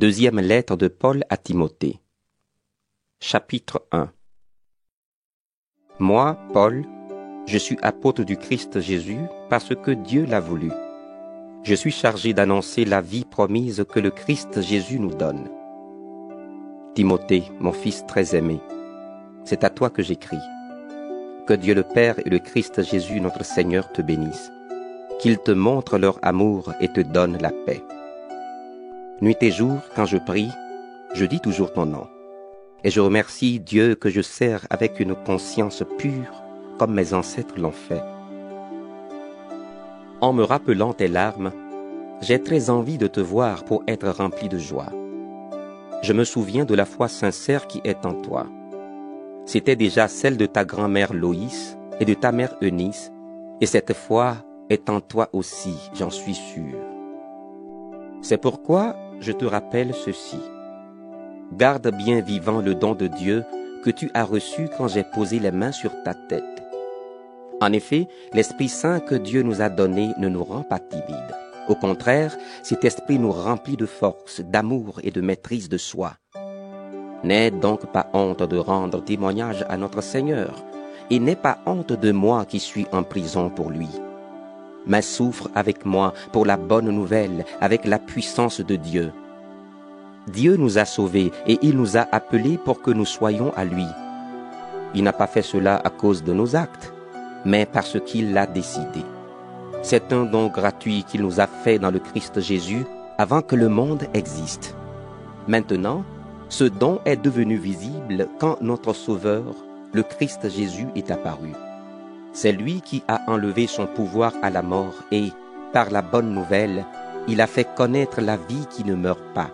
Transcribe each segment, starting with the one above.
Deuxième lettre de Paul à Timothée. Chapitre 1. Moi, Paul, je suis apôtre du Christ Jésus parce que Dieu l'a voulu. Je suis chargé d'annoncer la vie promise que le Christ Jésus nous donne. Timothée, mon fils très aimé, c'est à toi que j'écris. Que Dieu le Père et le Christ Jésus notre Seigneur te bénissent. Qu'ils te montrent leur amour et te donnent la paix. Nuit et jour, quand je prie, je dis toujours ton nom. Et je remercie Dieu que je sers avec une conscience pure, comme mes ancêtres l'ont fait. En me rappelant tes larmes, j'ai très envie de te voir pour être rempli de joie. Je me souviens de la foi sincère qui est en toi. C'était déjà celle de ta grand-mère Loïs et de ta mère Eunice, et cette foi est en toi aussi, j'en suis sûr. C'est pourquoi je te rappelle ceci. Garde bien vivant le don de Dieu que tu as reçu quand j'ai posé les mains sur ta tête. En effet, l'Esprit Saint que Dieu nous a donné ne nous rend pas timides. Au contraire, cet esprit nous remplit de force, d'amour et de maîtrise de soi. N'aie donc pas honte de rendre témoignage à notre Seigneur, et n'aie pas honte de moi qui suis en prison pour lui. Mais souffre avec moi pour la bonne nouvelle, avec la puissance de Dieu. Dieu nous a sauvés et il nous a appelés pour que nous soyons à lui. Il n'a pas fait cela à cause de nos actes, mais parce qu'il l'a décidé. C'est un don gratuit qu'il nous a fait dans le Christ Jésus avant que le monde existe. Maintenant, ce don est devenu visible quand notre Sauveur, le Christ Jésus, est apparu. C'est lui qui a enlevé son pouvoir à la mort et, par la bonne nouvelle, il a fait connaître la vie qui ne meurt pas.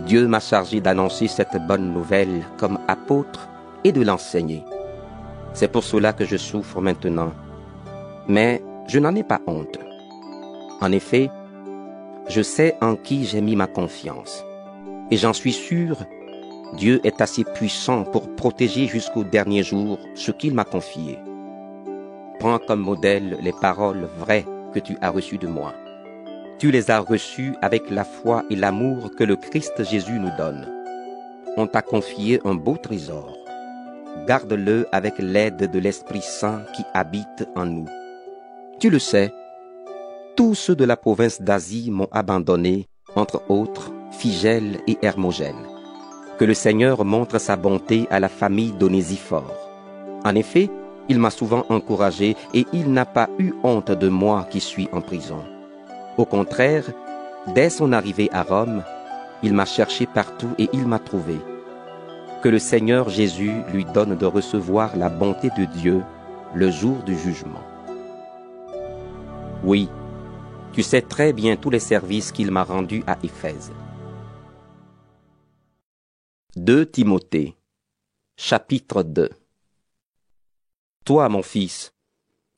Dieu m'a chargé d'annoncer cette bonne nouvelle comme apôtre et de l'enseigner. C'est pour cela que je souffre maintenant. Mais je n'en ai pas honte. En effet, je sais en qui j'ai mis ma confiance. Et j'en suis sûr, Dieu est assez puissant pour protéger jusqu'au dernier jour ce qu'il m'a confié. Prends comme modèle les paroles vraies que tu as reçues de moi. Tu les as reçues avec la foi et l'amour que le Christ Jésus nous donne. On t'a confié un beau trésor. Garde-le avec l'aide de l'Esprit Saint qui habite en nous. Tu le sais, tous ceux de la province d'Asie m'ont abandonné, entre autres Phygèle et Hermogène. Que le Seigneur montre sa bonté à la famille d'Onésiphore. En effet, il m'a souvent encouragé et il n'a pas eu honte de moi qui suis en prison. Au contraire, dès son arrivée à Rome, il m'a cherché partout et il m'a trouvé. Que le Seigneur Jésus lui donne de recevoir la bonté de Dieu le jour du jugement. Oui, tu sais très bien tous les services qu'il m'a rendus à Éphèse. 2 Timothée, chapitre 2. Toi, mon fils,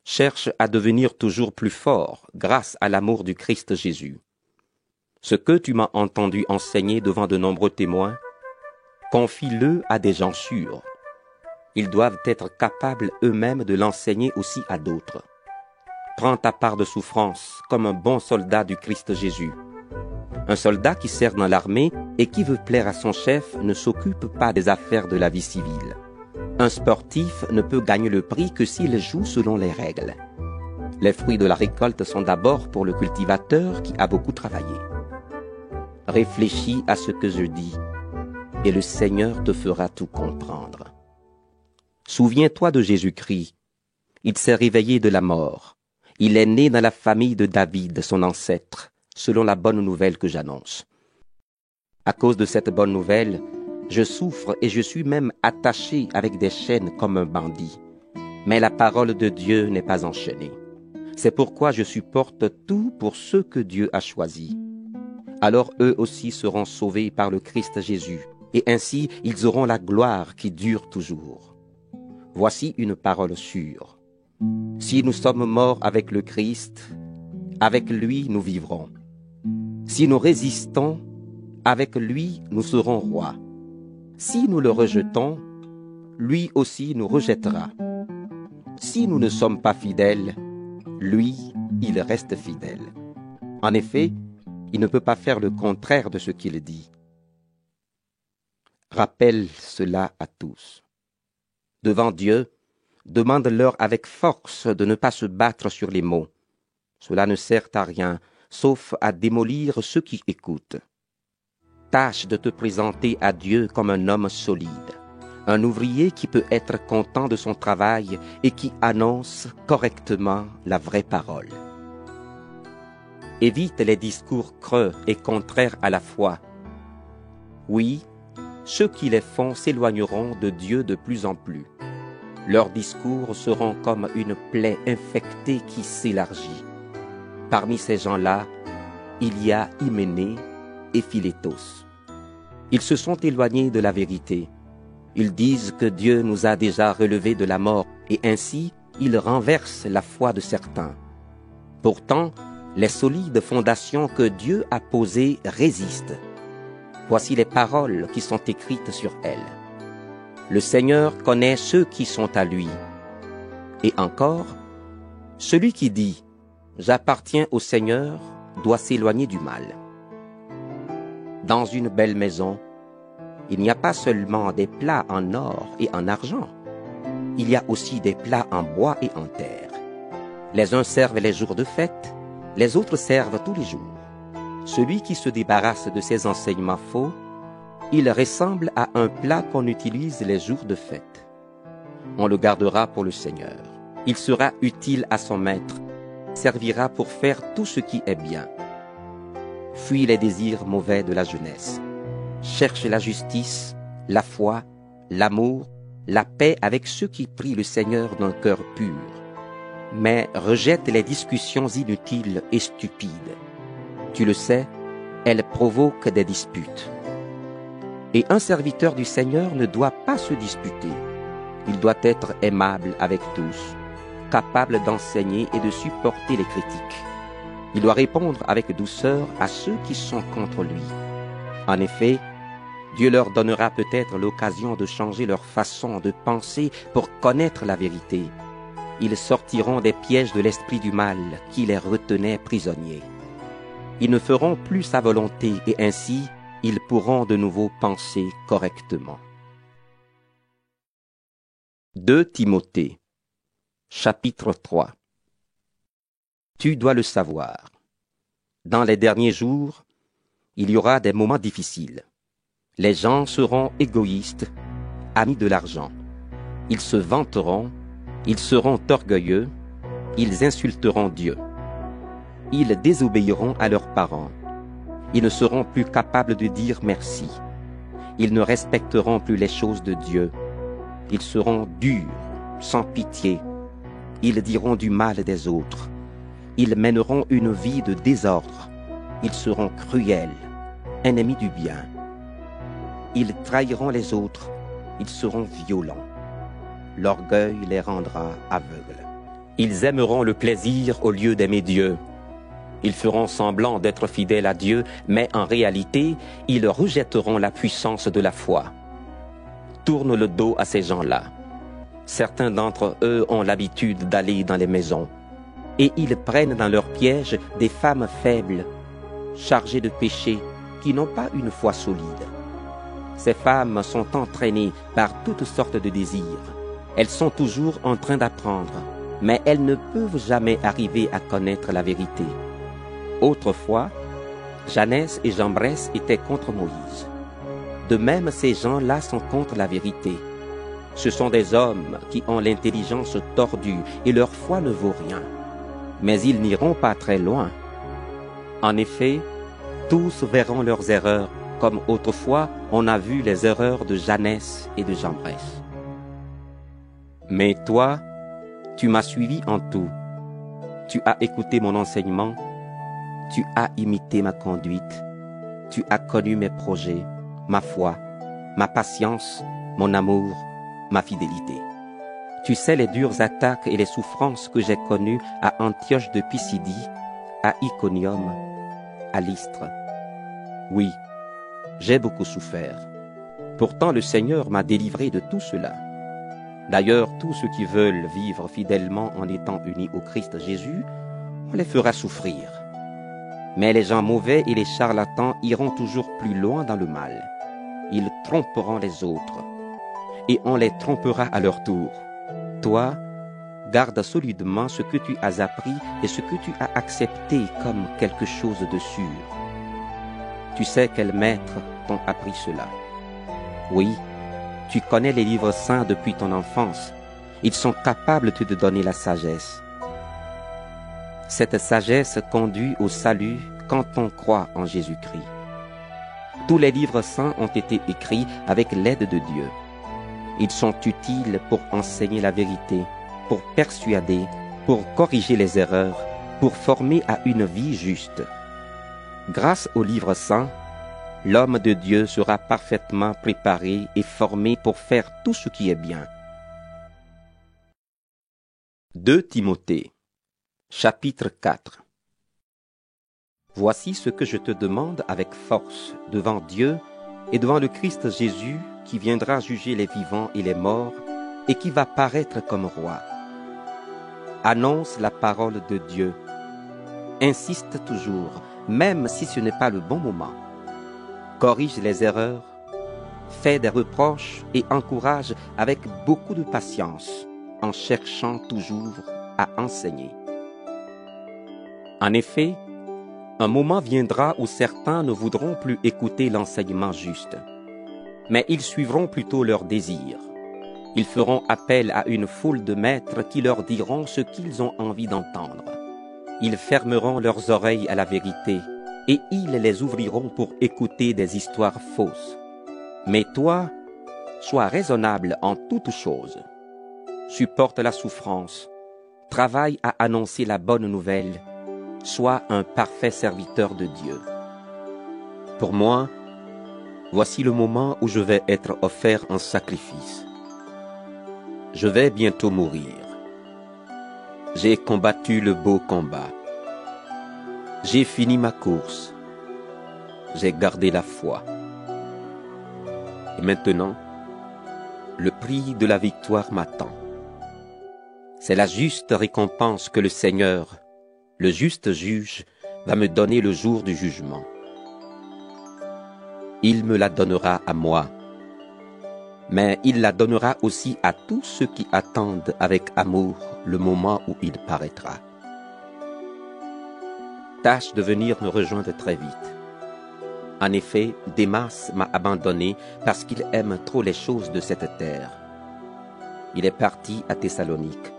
cherche à devenir toujours plus fort grâce à l'amour du Christ Jésus. Ce que tu m'as entendu enseigner devant de nombreux témoins, confie-le à des gens sûrs. Ils doivent être capables eux-mêmes de l'enseigner aussi à d'autres. Prends ta part de souffrance comme un bon soldat du Christ Jésus. Un soldat qui sert dans l'armée et qui veut plaire à son chef ne s'occupe pas des affaires de la vie civile. Un sportif ne peut gagner le prix que s'il joue selon les règles. Les fruits de la récolte sont d'abord pour le cultivateur qui a beaucoup travaillé. Réfléchis à ce que je dis, et le Seigneur te fera tout comprendre. Souviens-toi de Jésus-Christ. Il s'est réveillé de la mort. Il est né dans la famille de David, son ancêtre, selon la bonne nouvelle que j'annonce. À cause de cette bonne nouvelle, je souffre et je suis même attaché avec des chaînes comme un bandit. Mais la parole de Dieu n'est pas enchaînée. C'est pourquoi je supporte tout pour ceux que Dieu a choisis. Alors eux aussi seront sauvés par le Christ Jésus, et ainsi ils auront la gloire qui dure toujours. Voici une parole sûre. Si nous sommes morts avec le Christ, avec lui nous vivrons. Si nous résistons, avec lui nous serons rois. Si nous le rejetons, lui aussi nous rejettera. Si nous ne sommes pas fidèles, lui, il reste fidèle. En effet, Il ne peut pas faire le contraire de ce qu'il dit. Rappelle cela à tous. Devant Dieu, demande-leur avec force de ne pas se battre sur les mots. Cela ne sert à rien, sauf à démolir ceux qui écoutent. Tâche de te présenter à Dieu comme un homme solide, un ouvrier qui peut être content de son travail et qui annonce correctement la vraie parole. Évite les discours creux et contraires à la foi. Oui, ceux qui les font s'éloigneront de Dieu de plus en plus. Leurs discours seront comme une plaie infectée qui s'élargit. Parmi ces gens-là, il y a Hyménée et Philétos. Ils se sont éloignés de la vérité. Ils disent que Dieu nous a déjà relevés de la mort et ainsi ils renversent la foi de certains. Pourtant, les solides fondations que Dieu a posées résistent. Voici les paroles qui sont écrites sur elles. Le Seigneur connaît ceux qui sont à lui. Et encore, celui qui dit « J'appartiens au Seigneur » doit s'éloigner du mal. Dans une belle maison, il n'y a pas seulement des plats en or et en argent, il y a aussi des plats en bois et en terre. Les uns servent les jours de fête, les autres servent tous les jours. Celui qui se débarrasse de ces enseignements faux, il ressemble à un plat qu'on utilise les jours de fête. On le gardera pour le Seigneur. Il sera utile à son maître, servira pour faire tout ce qui est bien. Fuis les désirs mauvais de la jeunesse. Cherche la justice, la foi, l'amour, la paix avec ceux qui prient le Seigneur d'un cœur pur. Mais rejette les discussions inutiles et stupides. Tu le sais, elles provoquent des disputes. Et un serviteur du Seigneur ne doit pas se disputer. Il doit être aimable avec tous, capable d'enseigner et de supporter les critiques. Il doit répondre avec douceur à ceux qui sont contre lui. En effet, Dieu leur donnera peut-être l'occasion de changer leur façon de penser pour connaître la vérité. Ils sortiront des pièges de l'esprit du mal qui les retenait prisonniers. Ils ne feront plus sa volonté et ainsi, ils pourront de nouveau penser correctement. 2 Timothée, chapitre 3. Tu dois le savoir. Dans les derniers jours, il y aura des moments difficiles. Les gens seront égoïstes, amis de l'argent. Ils se vanteront, ils seront orgueilleux, ils insulteront Dieu. Ils désobéiront à leurs parents. Ils ne seront plus capables de dire merci. Ils ne respecteront plus les choses de Dieu. Ils seront durs, sans pitié. Ils diront du mal des autres. Ils mèneront une vie de désordre. Ils seront cruels, ennemis du bien. Ils trahiront les autres. Ils seront violents. L'orgueil les rendra aveugles. Ils aimeront le plaisir au lieu d'aimer Dieu. Ils feront semblant d'être fidèles à Dieu, mais en réalité, ils rejetteront la puissance de la foi. Tourne le dos à ces gens-là. Certains d'entre eux ont l'habitude d'aller dans les maisons, et ils prennent dans leur piège des femmes faibles, chargées de péchés, qui n'ont pas une foi solide. Ces femmes sont entraînées par toutes sortes de désirs. Elles sont toujours en train d'apprendre, mais elles ne peuvent jamais arriver à connaître la vérité. Autrefois, Janès et Jambres étaient contre Moïse. De même, ces gens-là sont contre la vérité. Ce sont des hommes qui ont l'intelligence tordue et leur foi ne vaut rien. Mais ils n'iront pas très loin. En effet, tous verront leurs erreurs, comme autrefois on a vu les erreurs de Janès et de Jambres. Mais toi, tu m'as suivi en tout. Tu as écouté mon enseignement. Tu as imité ma conduite, tu as connu mes projets, ma foi, ma patience, mon amour, ma fidélité. Tu sais les dures attaques et les souffrances que j'ai connues à Antioche de Pisidie, à Iconium, à Lystre. Oui, j'ai beaucoup souffert. Pourtant le Seigneur m'a délivré de tout cela. D'ailleurs, tous ceux qui veulent vivre fidèlement en étant unis au Christ Jésus, on les fera souffrir. Mais les gens mauvais et les charlatans iront toujours plus loin dans le mal. Ils tromperont les autres, et on les trompera à leur tour. Toi, garde solidement ce que tu as appris et ce que tu as accepté comme quelque chose de sûr. Tu sais quels maîtres t'ont appris cela. Oui, tu connais les livres saints depuis ton enfance. Ils sont capables de te donner la sagesse. Cette sagesse conduit au salut quand on croit en Jésus-Christ. Tous les livres saints ont été écrits avec l'aide de Dieu. Ils sont utiles pour enseigner la vérité, pour persuader, pour corriger les erreurs, pour former à une vie juste. Grâce aux livres saints, l'homme de Dieu sera parfaitement préparé et formé pour faire tout ce qui est bien. 2 Timothée, chapitre 4. Voici ce que je te demande avec force devant Dieu et devant le Christ Jésus qui viendra juger les vivants et les morts et qui va paraître comme roi. Annonce la parole de Dieu. Insiste toujours, même si ce n'est pas le bon moment. Corrige les erreurs, fais des reproches et encourage avec beaucoup de patience, en cherchant toujours à enseigner. En effet, un moment viendra où certains ne voudront plus écouter l'enseignement juste, mais ils suivront plutôt leurs désirs. Ils feront appel à une foule de maîtres qui leur diront ce qu'ils ont envie d'entendre. Ils fermeront leurs oreilles à la vérité et ils les ouvriront pour écouter des histoires fausses. Mais toi, sois raisonnable en toutes choses. Supporte la souffrance, travaille à annoncer la bonne nouvelle, sois un parfait serviteur de Dieu. Pour moi, voici le moment où je vais être offert en sacrifice. Je vais bientôt mourir. J'ai combattu le beau combat. J'ai fini ma course. J'ai gardé la foi. Et maintenant, le prix de la victoire m'attend. C'est la juste récompense que le Seigneur, le juste juge, va me donner le jour du jugement. Il me la donnera à moi, mais il la donnera aussi à tous ceux qui attendent avec amour le moment où il paraîtra. Tâche de venir me rejoindre très vite. En effet, Démas m'a abandonné parce qu'il aime trop les choses de cette terre. Il est parti à Thessalonique.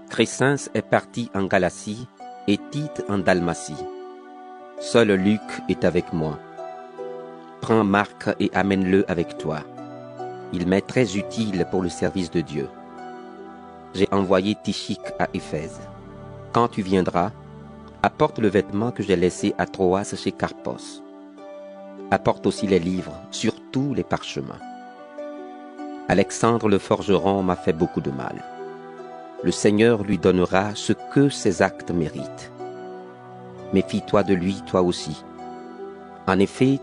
Crescens est parti en Galatie et Tite en Dalmatie. Seul Luc est avec moi. Prends Marc et amène-le avec toi. Il m'est très utile pour le service de Dieu. J'ai envoyé Tychique à Éphèse. Quand tu viendras, apporte le vêtement que j'ai laissé à Troas chez Carpos. Apporte aussi les livres, surtout les parchemins. Alexandre le forgeron m'a fait beaucoup de mal. Le Seigneur lui donnera ce que ses actes méritent. Méfie-toi de lui, toi aussi. En effet,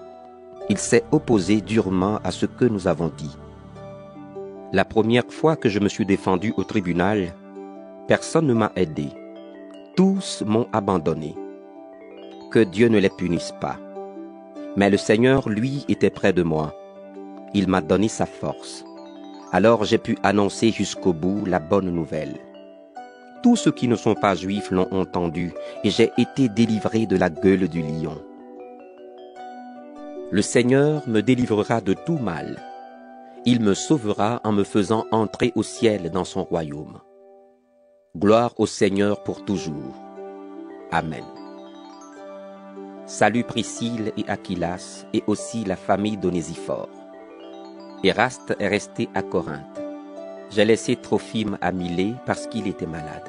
il s'est opposé durement à ce que nous avons dit. La première fois que je me suis défendu au tribunal, personne ne m'a aidé. Tous m'ont abandonné. Que Dieu ne les punisse pas. Mais le Seigneur, lui, était près de moi. Il m'a donné sa force. Alors j'ai pu annoncer jusqu'au bout la bonne nouvelle. Tous ceux qui ne sont pas juifs l'ont entendu, et j'ai été délivré de la gueule du lion. Le Seigneur me délivrera de tout mal. Il me sauvera en me faisant entrer au ciel dans son royaume. Gloire au Seigneur pour toujours. Amen. Salut Priscille et Aquilas, et aussi la famille d'Onésiphore. Éraste est resté à Corinthe. J'ai laissé Trophime à Milet parce qu'il était malade.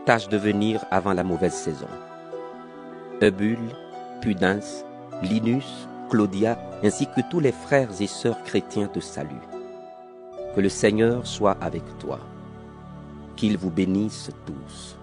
Tâche de venir avant la mauvaise saison. Eubule, Pudens, Linus, Claudia, ainsi que tous les frères et sœurs chrétiens te saluent. Que le Seigneur soit avec toi. Qu'il vous bénisse tous.